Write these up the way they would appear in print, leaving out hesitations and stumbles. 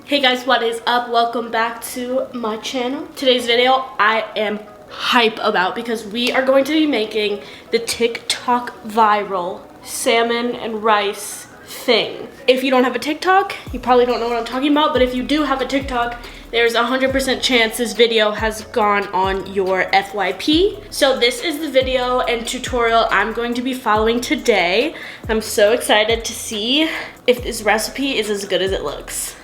Hey guys, what is up? Welcome back to my channel. Today's video I am hype about because we are going to be making the TikTok viral salmon and rice thing. If you don't have a TikTok, you probably don't know what I'm talking about, but if you do have a TikTok, there's a 100% chance this video has gone on your FYP. So this is the video and tutorial I'm going to be following today. I'm so excited to see if this recipe is as good as it looks.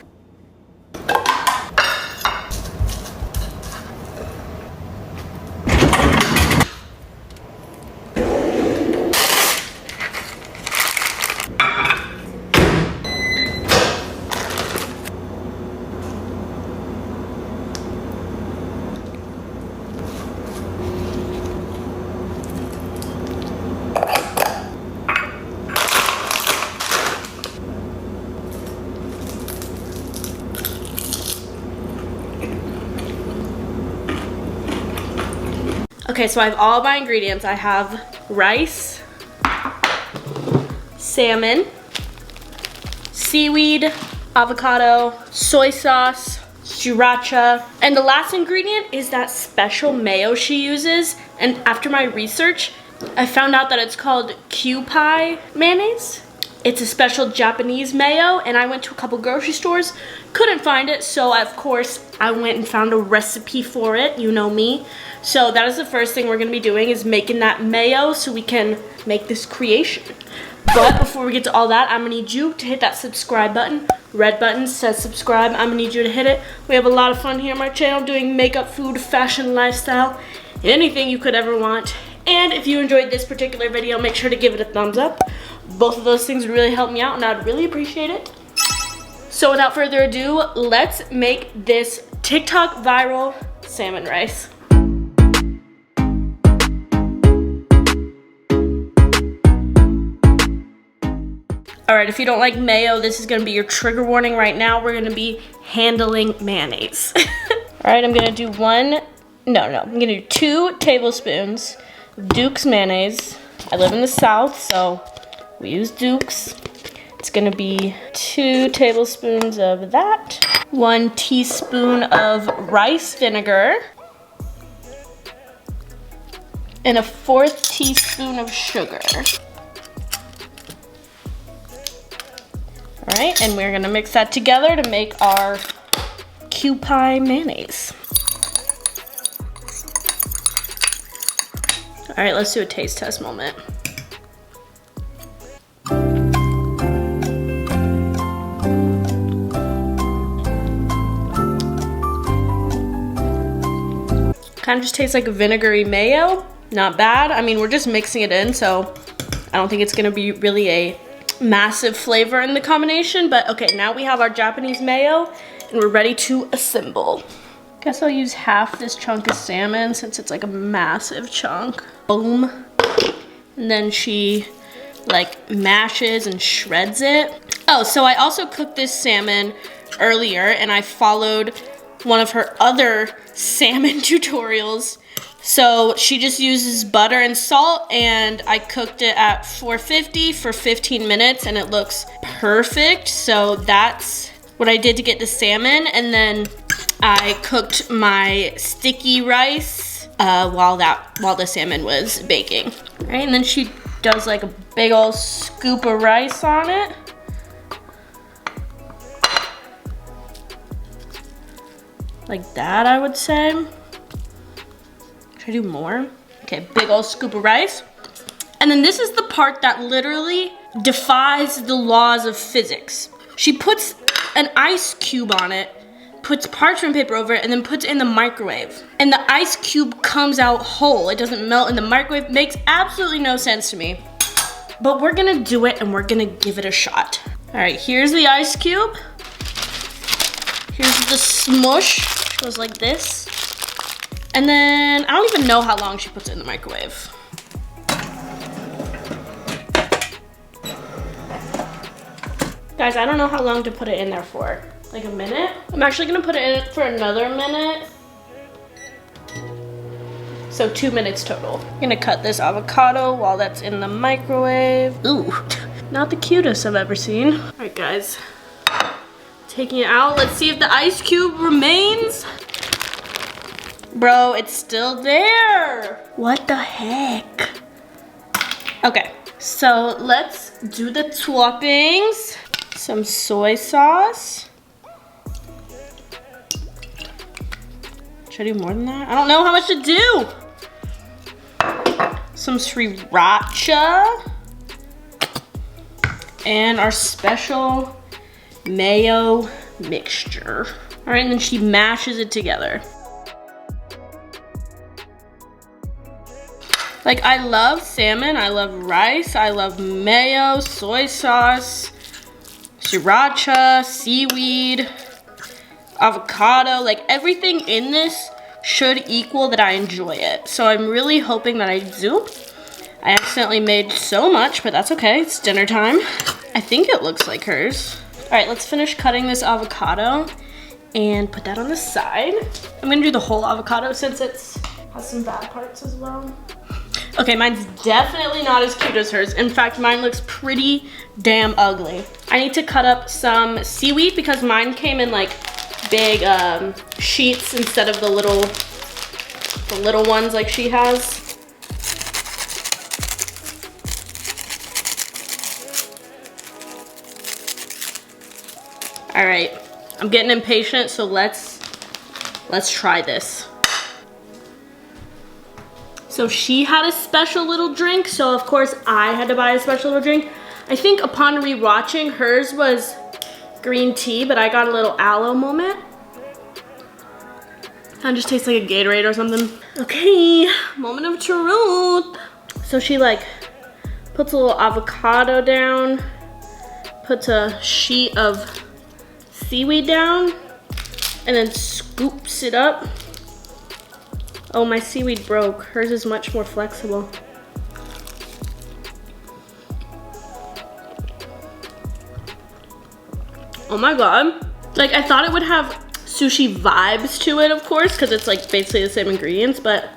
Okay, so I have all my ingredients. I have rice, salmon, seaweed, avocado, soy sauce, sriracha, and the last ingredient is that special mayo she uses. And after my research, I found out that it's called Kewpie mayonnaise. It's a special Japanese mayo, and I went to a couple grocery stores, couldn't find it, so of course I went and found a recipe for it, you know me. So that is the first thing we're gonna be doing, is making that mayo so we can make this creation. But before we get to all that, I'm gonna need you to hit that subscribe button. Red button says subscribe, I'm gonna need you to hit it. We have a lot of fun here on my channel doing makeup, food, fashion, lifestyle, anything you could ever want. And if you enjoyed this particular video, make sure to give it a thumbs up. Both of those things would really help me out and I'd really appreciate it. So without further ado, let's make this TikTok viral salmon rice. All right, if you don't like mayo, this is gonna be your trigger warning right now. We're gonna be handling mayonnaise. All right, I'm gonna do I'm gonna do 2 tablespoons Duke's mayonnaise. I live in the South, so we use Duke's. It's gonna be 2 tablespoons of that, 1 teaspoon of rice vinegar, and a 1/4 teaspoon of sugar. All right, and we're gonna mix that together to make our Kewpie mayonnaise. All right, let's do a taste test moment. Kind of just tastes like a vinegary mayo. Not bad. I mean, we're just mixing it in, so I don't think it's gonna be really a massive flavor in the combination, but okay, now we have our Japanese mayo and we're ready to assemble. Guess I'll use half this chunk of salmon since it's like a massive chunk. Boom. And then she like mashes and shreds it. Oh, so I also cooked this salmon earlier and I followed one of her other salmon tutorials. So she just uses butter and salt, and I cooked it at 450 for 15 minutes and it looks perfect. So that's what I did to get the salmon, and then I cooked my sticky rice while the salmon was baking. All right, and then she does like a big old scoop of rice on it. Like that, I would say. Should I do more? Okay, big old scoop of rice. And then this is the part that literally defies the laws of physics. She puts an ice cube on it, puts parchment paper over it, and then puts it in the microwave. And the ice cube comes out whole. It doesn't melt in the microwave. Makes absolutely no sense to me. But we're gonna do it and we're gonna give it a shot. All right, here's the ice cube. Here's the smush, which goes like this. And then, I don't even know how long she puts it in the microwave. Guys, I don't know how long to put it in there for. Like a minute? I'm actually gonna put it in for another minute. So 2 minutes total. I'm gonna cut this avocado while that's in the microwave. Ooh, not the cutest I've ever seen. All right, guys. Taking it out. Let's see if the ice cube remains. Bro, it's still there. What the heck? Okay, so let's do the toppings. Some soy sauce. Should I do more than that? I don't know how much to do. Some sriracha. And our special mayo mixture. All right, and then she mashes it together. Like, I love salmon, I love rice, I love mayo, soy sauce, sriracha, seaweed, avocado. Like, everything in this should equal that I enjoy it. So I'm really hoping that I do. I accidentally made so much, but that's okay, it's dinner time. I think it looks like hers. All right, let's finish cutting this avocado and put that on the side. I'm gonna do the whole avocado since it has some bad parts as well. Okay, mine's definitely not as cute as hers. In fact, mine looks pretty damn ugly. I need to cut up some seaweed because mine came in like big sheets instead of the little ones like she has. All right, I'm getting impatient, so let's try this. So she had a special little drink, so of course I had to buy a special little drink. I think upon rewatching, hers was green tea, but I got a little aloe moment. Kind of just tastes like a Gatorade or something. Okay, moment of truth. So she like puts a little avocado down, puts a sheet of seaweed down, and then scoops it up. Oh, my seaweed broke. Hers is much more flexible. Oh my God. Like, I thought it would have sushi vibes to it, of course, because it's like basically the same ingredients, but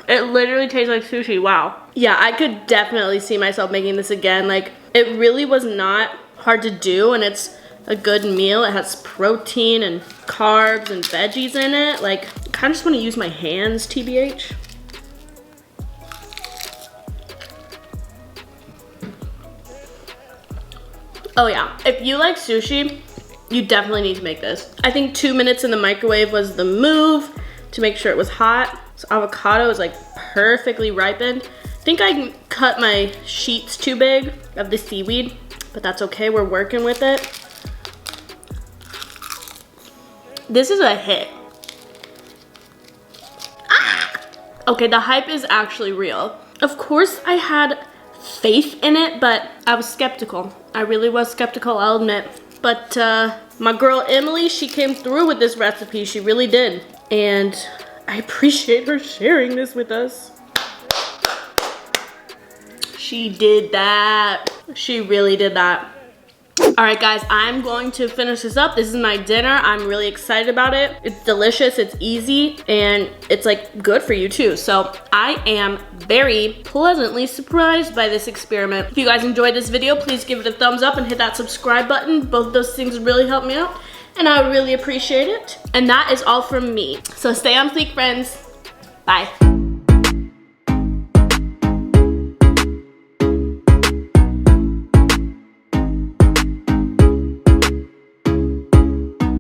it literally tastes like sushi. Wow. Yeah, I could definitely see myself making this again. Like, it really was not hard to do, and it's a good meal. It has protein and carbs and veggies in it. Like, I kind of just want to use my hands, TBH. Oh yeah, if you like sushi, you definitely need to make this. I think 2 minutes in the microwave was the move to make sure it was hot. This avocado is like perfectly ripened. I think I cut my sheets too big of the seaweed, but that's okay, we're working with it. This is a hit. Ah! Okay, the hype is actually real. Of course I had faith in it, but I was skeptical. I really was skeptical, I'll admit. But my girl Emily, she came through with this recipe, she really did. And I appreciate her sharing this with us. She did that. She really did that. All right, guys, I'm going to finish this up. This is my dinner. I'm really excited about it. It's delicious, it's easy, and it's like good for you too. So I am very pleasantly surprised by this experiment. If you guys enjoyed this video, please give it a thumbs up and hit that subscribe button. Both those things really help me out, and I would really appreciate it. And that is all from me. So stay on fleek, friends. Bye.